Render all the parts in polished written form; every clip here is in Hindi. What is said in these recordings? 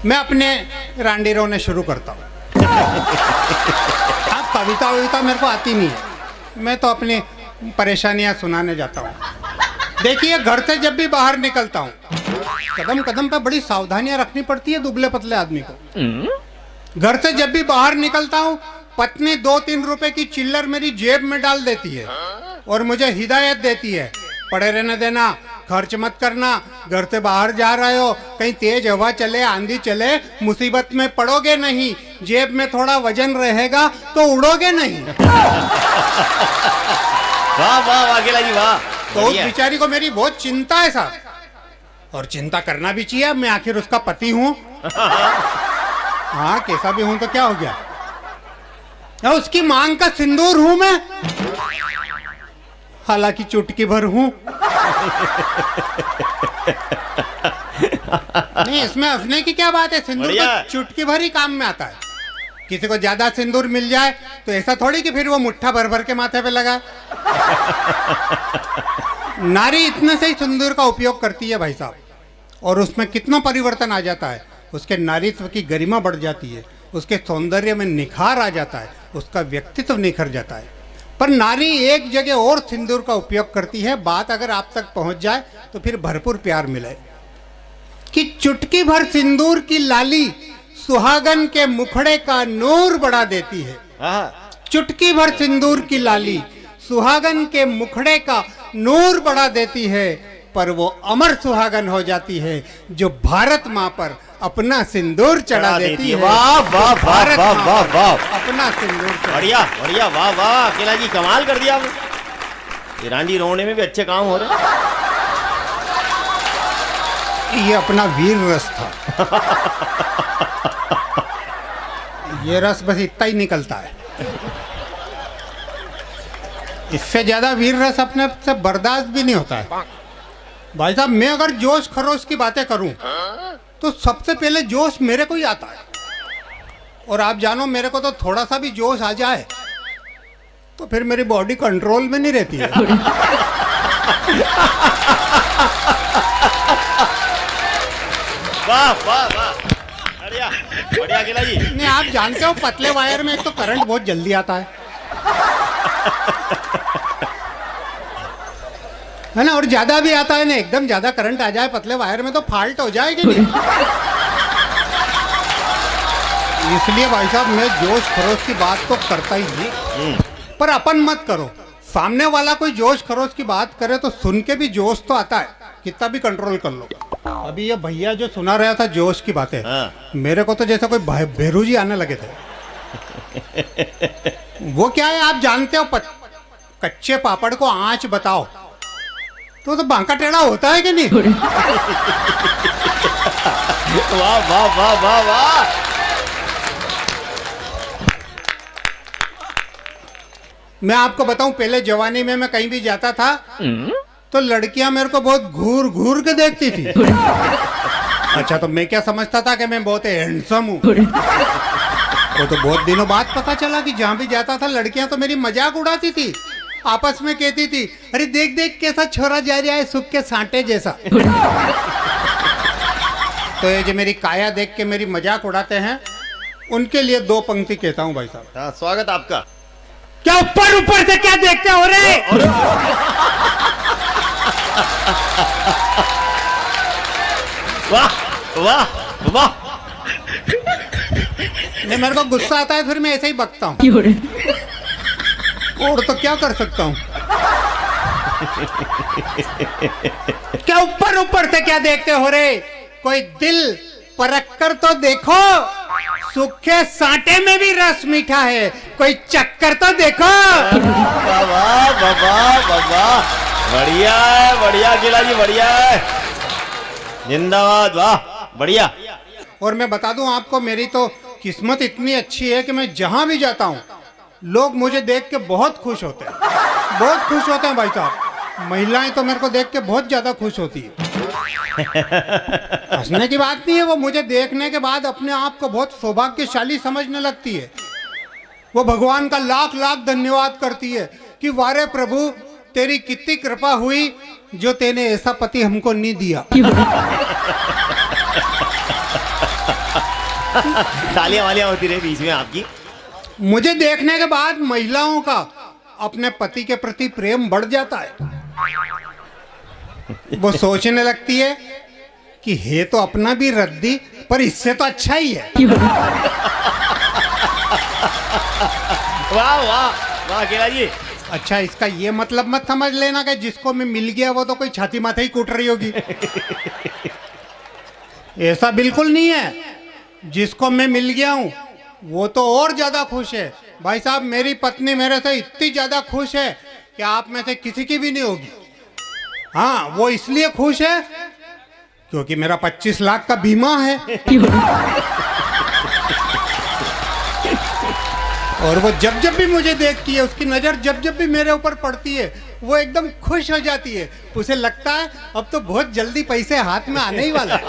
मैं अपने रांडी रोने शुरू करता हूँ। अब कविता वविता मेरे को आती नहीं है, मैं तो अपनी परेशानियां सुनाने जाता हूँ। देखिए, घर से जब भी बाहर निकलता हूँ, कदम कदम पे बड़ी सावधानियां रखनी पड़ती है दुबले पतले आदमी को। घर से जब भी बाहर निकलता हूँ, पत्नी 2-3 रुपए की चिल्लर मेरी जेब में डाल देती है और मुझे हिदायत देती है, पड़े रहने देना, खर्च मत करना, घर से बाहर जा रहे हो, कहीं तेज हवा चले, आंधी चले, मुसीबत में पड़ोगे नहीं, जेब में थोड़ा वजन रहेगा तो उड़ोगे नहीं। वाह वाह वाह अकेला जी वाह। तो उस बिचारी को मेरी बहुत चिंता है साहब, और चिंता करना भी चाहिए, मैं आखिर उसका पति हूँ। हाँ, कैसा भी हूं तो क्या हो गया, उसकी मांग का सिंदूर हूं मैं, हालांकि चुटकी भर हूं। नहीं, इसमें हंसने की क्या बात है, सिंदूर तो चुटकी भर ही काम में आता है। किसी को ज्यादा सिंदूर मिल जाए तो ऐसा थोड़ी कि फिर वो मुट्ठा भर भर के माथे पे लगा। नारी इतने से ही सिंदूर का उपयोग करती है भाई साहब, और उसमें कितना परिवर्तन आ जाता है, उसके नारीत्व की गरिमा बढ़ जाती है, उसके सौंदर्य में निखार आ जाता है, उसका व्यक्तित्व निखर जाता है। पर नारी एक जगह और सिंदूर का उपयोग करती है, बात अगर आप तक पहुंच जाए तो फिर भरपूर प्यार मिले, कि चुटकी भर सिंदूर की लाली सुहागन के मुखड़े का नूर बढ़ा देती है। चुटकी भर सिंदूर की लाली सुहागन के मुखड़े का नूर बढ़ा देती है, पर वो अमर सुहागन हो जाती है जो भारत माँ पर अपना सिंदूर चढ़ा देती है। वाह वाह वाह वाह वाह वाह, अपना सिंदूर। बढ़िया बढ़िया, वाह वाह अकेला जी, कमाल कर दिया। रांडी रोने में भी अच्छे काम हो रहे। ये अपना वीर रस था। ये रस बस इतना ही निकलता है, इससे ज्यादा वीर रस अपने से बर्दाश्त भी नहीं होता है। भाई साहब, मैं अगर जोश खरोश की बातें करूं तो सबसे पहले जोश मेरे को ही आता है, और आप जानो मेरे को तो थोड़ा सा भी जोश आ जाए तो फिर मेरी बॉडी कंट्रोल में नहीं रहती है। वाह वाह वाह, बढ़िया बढ़िया अकेला जी। नहीं, आप जानते हो पतले वायर में एक तो करंट बहुत जल्दी आता है ना, और ज्यादा भी आता है ना, एकदम ज्यादा करंट आ जाए पतले वायर में तो फाल्ट हो जाएगी नहीं। इसलिए भाई साहब, मैं जोश खरोश की बात तो करता ही नहीं, पर अपन मत करो, सामने वाला कोई जोश खरोश की बात करे तो सुन के भी जोश तो आता है, कितना भी कंट्रोल कर लो। अभी ये भैया जो सुना रहा था जोश की बातें, मेरे को तो जैसा कोई भेरू जी आने लगे थे। वो क्या है आप जानते हो, कच्चे पापड़ को आंच बताओ तो बांका टेढ़ा होता है कि नहीं। वाह वाह वाह वाह वाह। मैं आपको बताऊं, पहले जवानी में मैं कहीं भी जाता था तो लड़कियां मेरे को बहुत घूर घूर के देखती थी। अच्छा, तो मैं क्या समझता था कि मैं बहुत हैंडसम हूँ। वो तो बहुत दिनों बाद पता चला कि जहां भी जाता था लड़कियां तो मेरी मजाक उड़ाती थी, आपस में कहती थी, अरे देख देख कैसा छोरा जा रहा है, सुख के सांटे जैसा। तो ये जो मेरी काया देख के मेरी मजाक उड़ाते हैं, उनके लिए 2 पंक्ति कहता हूँ भाई साहब। स्वागत आपका। क्या ऊपर ऊपर से क्या देखते हो रे? वाह वाह वाह। नहीं, मेरे को गुस्सा आता है फिर मैं ऐसे ही बकता हूँ, और तो क्या कर सकता हूँ। क्या ऊपर ऊपर से क्या देखते हो रे, कोई दिल परख कर तो देखो, सूखे सांटे में भी रस मीठा है, कोई चक्कर तो देखो। वाह वाह वाह, बढ़िया है, बढ़िया अकेला जी, बढ़िया है, जिंदाबाद, वाह बढ़िया। और मैं बता दूं आपको, मेरी तो किस्मत इतनी अच्छी है कि मैं जहां भी जाता हूं लोग मुझे देख के बहुत खुश होते हैं, बहुत खुश होते हैं भाई साहब। महिलाएं तो मेरे को देख के बहुत ज्यादा खुश होती है। हंसने की बात नहीं है, वो मुझे देखने के बाद अपने आप को बहुत सौभाग्यशाली समझने लगती है। वो भगवान का लाख लाख धन्यवाद करती है कि वारे प्रभु, तेरी कितनी कृपा हुई जो तेने ऐसा पति हमको नहीं दिया। तालियां वालियां होती रही बीच में आपकी। मुझे देखने के बाद महिलाओं का अपने पति के प्रति प्रेम बढ़ जाता है। वो सोचने लगती है कि है तो अपना भी रद्दी, पर इससे तो अच्छा ही है। वाह वाह वाह केला जी। अच्छा, इसका ये मतलब मत समझ लेना कि जिसको मैं मिल गया वो तो कोई छाती माथे ही कूट रही होगी। ऐसा बिल्कुल नहीं है। जिसको मैं मिल गया हूं वो तो और ज्यादा खुश है। भाई साहब, मेरी पत्नी मेरे से इतनी ज्यादा खुश है कि आप में से किसी की भी नहीं होगी। हाँ, वो इसलिए खुश है क्योंकि मेरा 25 लाख का बीमा है। और वो जब जब भी मुझे देखती है, उसकी नजर जब जब भी मेरे ऊपर पड़ती है, वो एकदम खुश हो जाती है। उसे लगता है अब तो बहुत जल्दी पैसे हाथ में आने ही वाला है।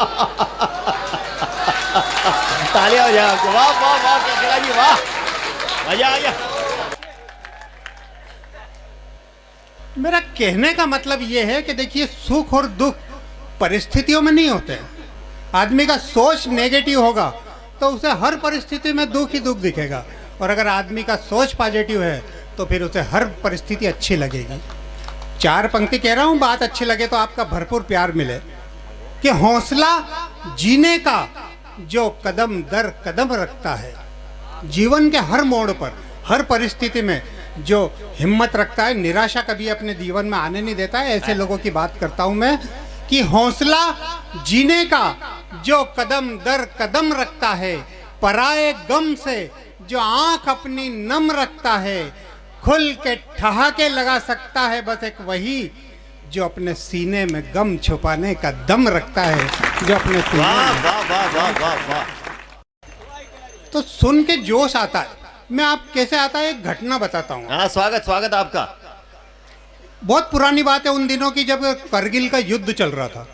तालियां हो जाए आपको। वाह वाह वाह केला जी, वाह, मजा आ गया। मेरा कहने का मतलब ये है कि देखिए, सुख और दुख परिस्थितियों में नहीं होते हैं। आदमी का सोच नेगेटिव होगा तो उसे हर परिस्थिति में दुख ही दुख दिखेगा, और अगर आदमी का सोच पॉजिटिव है तो फिर उसे हर परिस्थिति अच्छी लगेगी। 4 पंक्ति कह रहा हूँ, बात अच्छी लगे तो आपका भरपूर प्यार मिले। कि हौसला जीने का जो कदम दर कदम रखता है, जीवन के हर मोड़ पर, हर परिस्थिति में जो हिम्मत रखता है, निराशा कभी अपने जीवन में आने नहीं देता है, ऐसे लोगों की बात करता हूं मैं। कि हौसला जीने का जो कदम दर कदम रखता है, पराए गम से जो आंख अपनी नम रखता है, खुल के ठहाके लगा सकता है बस एक वही जो अपने सीने में गम छुपाने का दम रखता है, जो अपने सीने वाह में। वाह वाह वाह वाह वाह। तो सुन के जोश आता है। मैं आप कैसे आता है एक घटना बताता हूँ। हाँ, स्वागत स्वागत आपका। बहुत पुरानी बात है, उन दिनों की जब करगिल का युद्ध चल रहा था।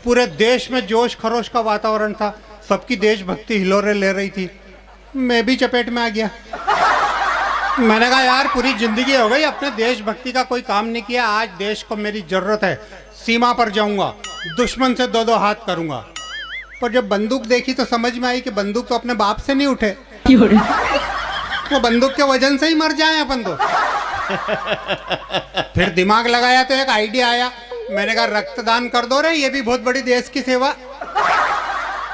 पूरे देश में जोश खरोश का वातावरण था, सबकी देशभक्ति हिलोरे ले रही थी। मैं भी चपेट में आ गया। मैंने कहा यार, पूरी जिंदगी हो गई अपने देशभक्ति का कोई काम नहीं किया, आज देश को मेरी जरूरत है, सीमा पर जाऊंगा, दुश्मन से 2-2 हाथ करूंगा। पर जब बंदूक देखी तो समझ में आई कि बंदूक तो अपने बाप से नहीं उठे, वो बंदूक के वजन से ही मर जाए अपन तो। फिर दिमाग लगाया तो एक आइडिया आया। मैंने कहा रक्तदान कर दो रे, ये भी बहुत बड़ी देश की सेवा।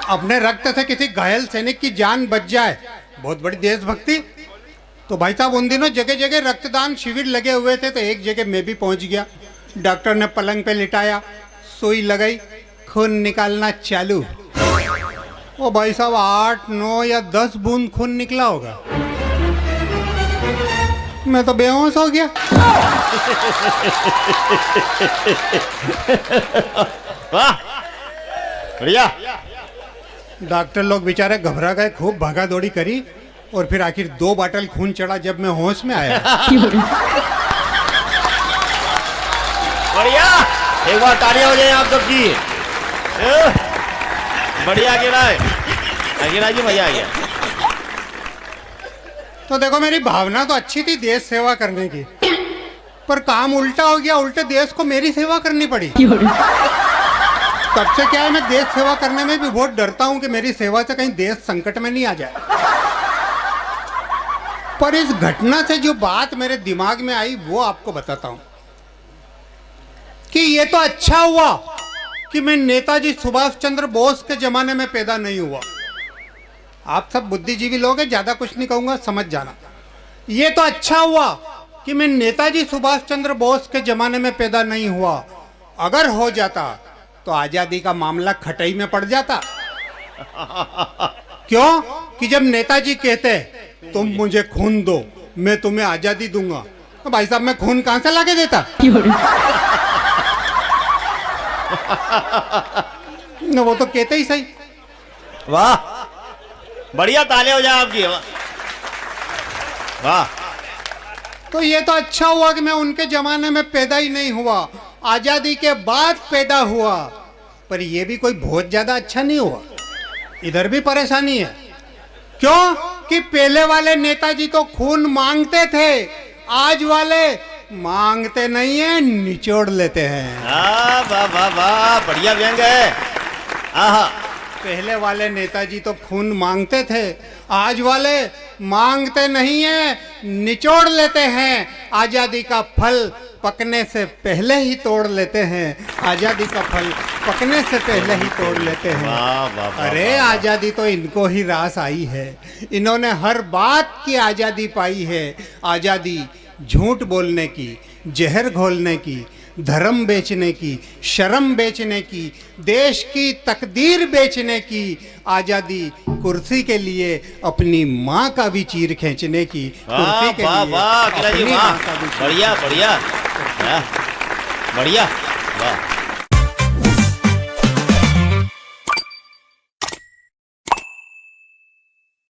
अपने रक्त से किसी घायल सैनिक की जान बच जाए, बहुत बड़ी देशभक्ति। तो भाई साहब, उन दिनों जगह जगह रक्तदान शिविर लगे हुए थे, तो एक जगह मैं भी पहुंच गया। डॉक्टर ने पलंग पे लिटाया, सुई लगाई, खून निकालना चालू। ओ भाई साहब, 8, 9 या 10 बूंद खून निकला होगा। मैं तो बेहोश हो गया। वाह, बढ़िया। डॉक्टर लोग बेचारे घबरा गए, खूब भागा दौड़ी करी, और फिर आखिर 2 बाटल खून चढ़ा जब मैं होश में आया। बढ़िया, एक बार तालियां हो जाए आप सबकी। बढ़िया अकेला है, अकेला जी, मजा आ गया। तो देखो, मेरी भावना तो अच्छी थी देश सेवा करने की, पर काम उल्टा हो गया। उल्टे देश को मेरी सेवा करनी पड़ी। तब से क्या है, मैं देश सेवा करने में भी बहुत डरता हूं कि मेरी सेवा से कहीं देश संकट में नहीं आ जाए। पर इस घटना से जो बात मेरे दिमाग में आई वो आपको बताता हूं कि ये तो अच्छा हुआ कि मैं नेताजी सुभाष चंद्र बोस के जमाने में पैदा नहीं हुआ। आप सब बुद्धिजीवी लोग हैं, ज्यादा कुछ नहीं कहूंगा, समझ जाना। ये तो अच्छा हुआ कि मैं नेताजी सुभाष चंद्र बोस के जमाने में पैदा नहीं हुआ। अगर हो जाता तो आजादी का मामला खटई में पड़ जाता। क्यों? कि जब नेताजी कहते तुम मुझे खून दो, मैं तुम्हें आजादी दूंगा, तो भाई साहब मैं खून कहां से लाके देता? न, वो तो कहते ही सही। वाह, बढ़िया, तालियां हो जाए आपकी। वाह। तो ये तो अच्छा हुआ कि मैं उनके जमाने में पैदा ही नहीं हुआ, आजादी के बाद पैदा हुआ। पर ये भी कोई बहुत ज्यादा अच्छा नहीं हुआ, इधर भी परेशानी है। क्यों? कि पहले वाले नेताजी तो खून मांगते थे, आज वाले मांगते नहीं है, निचोड़ लेते हैं। वाह वाह वाह, बढ़िया व्यंग है। आहा, पहले वाले नेताजी तो खून मांगते थे, आज वाले मांगते नहीं है, निचोड़ लेते हैं। आजादी का फल पकने से पहले ही तोड़ लेते हैं। आजादी का फल पकने से पहले ही तोड़ लेते हैं। वाह वाह वाह, अरे वाह, वाह। आजादी तो इनको ही रास आई है। इन्होंने हर बात की आजादी पाई है। आजादी झूठ बोलने की, जहर घोलने की, धर्म बेचने की, शर्म बेचने की, देश की तकदीर बेचने की। आजादी कुर्सी के लिए अपनी माँ का भी चीर खींचने की। वाह कुर्सी के वाह लिए वाह, अकेला जी अपनी वाह, माँ का भी चीर बढ़िया बढ़िया, बढ़िया, वाह।